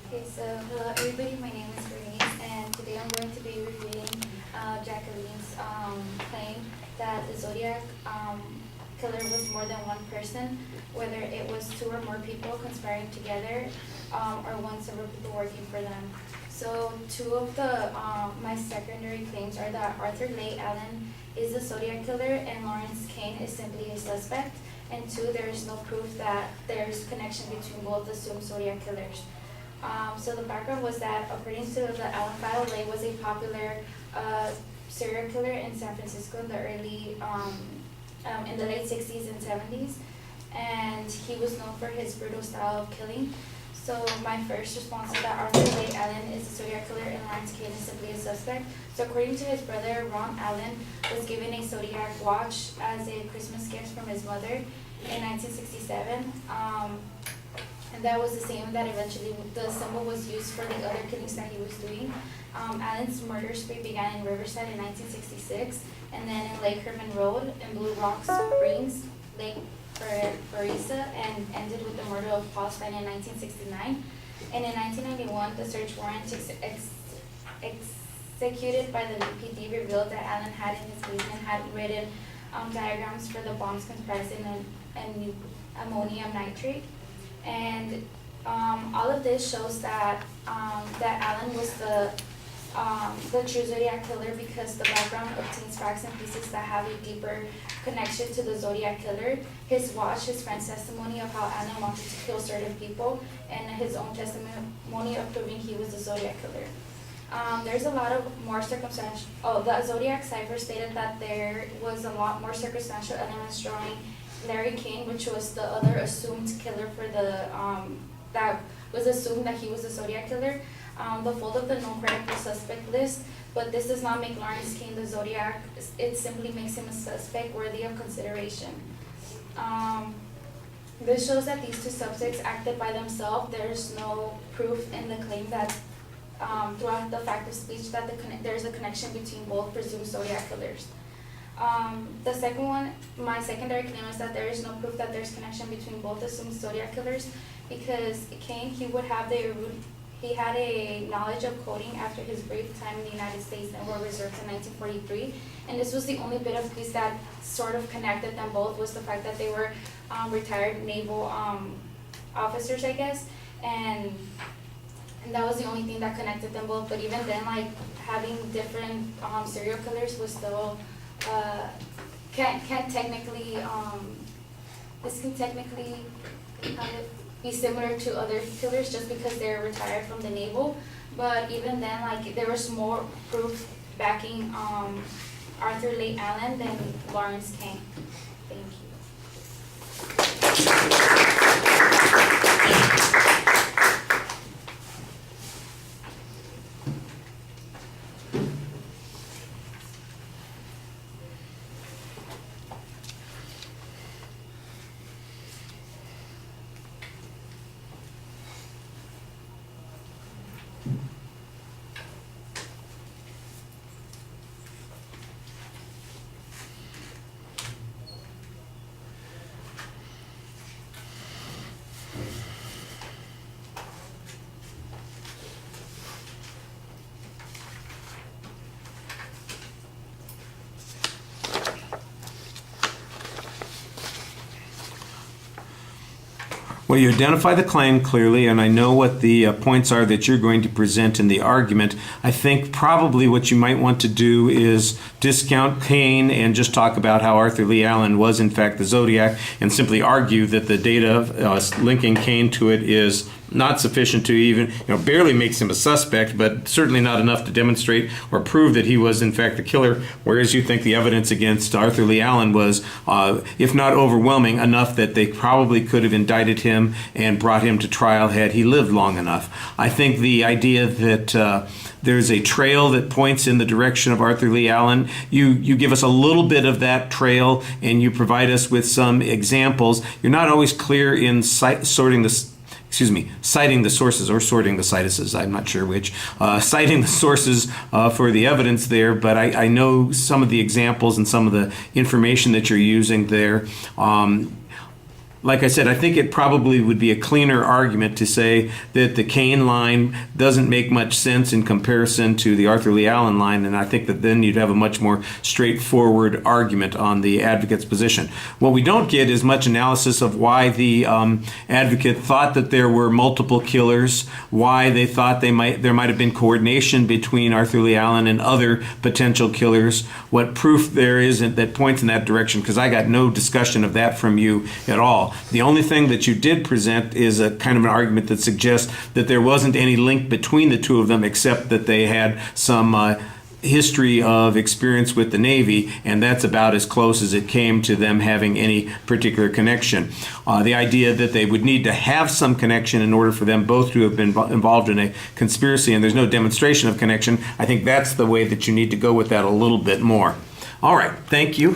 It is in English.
Okay, so hello everybody, my name is Bernice, and today I'm going to be reviewing Jacqueline's claim that the Zodiac killer was more than one person, whether it was two or more people conspiring together, or one several people working for them. So two of the my secondary claims are that Arthur Leigh Allen is the Zodiac killer and Lawrence Kane is simply a suspect. And two, there is no proof that there's connection between both assumed Zodiac killers. So the background was that according to the Allen file, Leigh was a popular serial killer in San Francisco in the in the late 60s and 70s, and he was known for his brutal style of killing. So my first response is that Arthur Leigh Allen is a Zodiac killer and Lawrence Kane is simply a suspect. So according to his brother, Ron Allen was given a Zodiac watch as a Christmas gift from his mother in 1967. And that was the same that eventually the symbol was used for the other killings that he was doing. Allen's murder spree began in Riverside in 1966, and then in Lake Herman Road in Blue Rock Springs, Lake Berisa, and ended with the murder of Paul Stein in 1969. And in 1991, the search warrant executed by the VPD revealed that Allen had in his basement had written diagrams for the bombs comprising and ammonium nitrate. And all of this shows that that Allen was the true Zodiac killer because the background obtains facts and pieces that have a deeper connection to the Zodiac killer. His watch, his friend's testimony of how Allen wanted to kill certain people, and his own testimony of proving he was the Zodiac killer. There's a lot of more circumstantial. The Zodiac cipher stated that there was a lot more circumstantial elements drawing Larry Kane, which was the other assumed killer for the that was assumed that he was the Zodiac killer. The fold of the known credible suspect list, but this does not make Lawrence Kane the Zodiac. It simply makes him a suspect worthy of consideration. This shows that these two suspects acted by themselves. There's no proof in the claim that throughout the fact of speech that there's a connection between both presumed Zodiac killers. The second one, my secondary claim is that there is no proof that there's connection between both assumed Zodiac killers, because Kane, he had a knowledge of coding after his brief time in the United States and War Reserves in 1943, and this was the only bit of piece that sort of connected them both, was the fact that they were retired naval officers, I guess, and that was the only thing that connected them both. But even then, like, having different serial killers was still can't technically this can technically be similar to other killers just because they're retired from the naval. But even then, like, there was more proof backing Arthur Leigh Allen than Lawrence Kane. Thank you. Well, you identify the claim clearly, and I know what the points are that you're going to present in the argument. I think probably what you might want to do is discount Kane and just talk about how Arthur Leigh Allen was in fact the Zodiac, and simply argue that the data linking Kane to it is not sufficient to even, barely makes him a suspect, but certainly not enough to demonstrate or prove that he was in fact the killer, whereas you think the evidence against Arthur Leigh Allen was, if not overwhelming, enough that they probably could have indicted him and brought him to trial had he lived long enough. I think the idea that there's a trail that points in the direction of Arthur Leigh Allen, you give us a little bit of that trail and you provide us with some examples. You're not always clear in citing the sources or sorting the cituses, I'm not sure which, citing the sources for the evidence there, but I know some of the examples and some of the information that you're using there. like I said, I think it probably would be a cleaner argument to say that the Kane line doesn't make much sense in comparison to the Arthur Lee Allen line, and I think that then you'd have a much more straightforward argument on the advocate's position. What we don't get is much analysis of why the advocate thought that there were multiple killers, why they thought there might have been coordination between Arthur Lee Allen and other potential killers, what proof there is that points in that direction, because I got no discussion of that from you at all. The only thing that you did present is a kind of an argument that suggests that there wasn't any link between the two of them except that they had some history of experience with the Navy, and that's about as close as it came to them having any particular connection. The idea that they would need to have some connection in order for them both to have been involved in a conspiracy, and there's no demonstration of connection, I think that's the way that you need to go with that a little bit more. All right, thank you.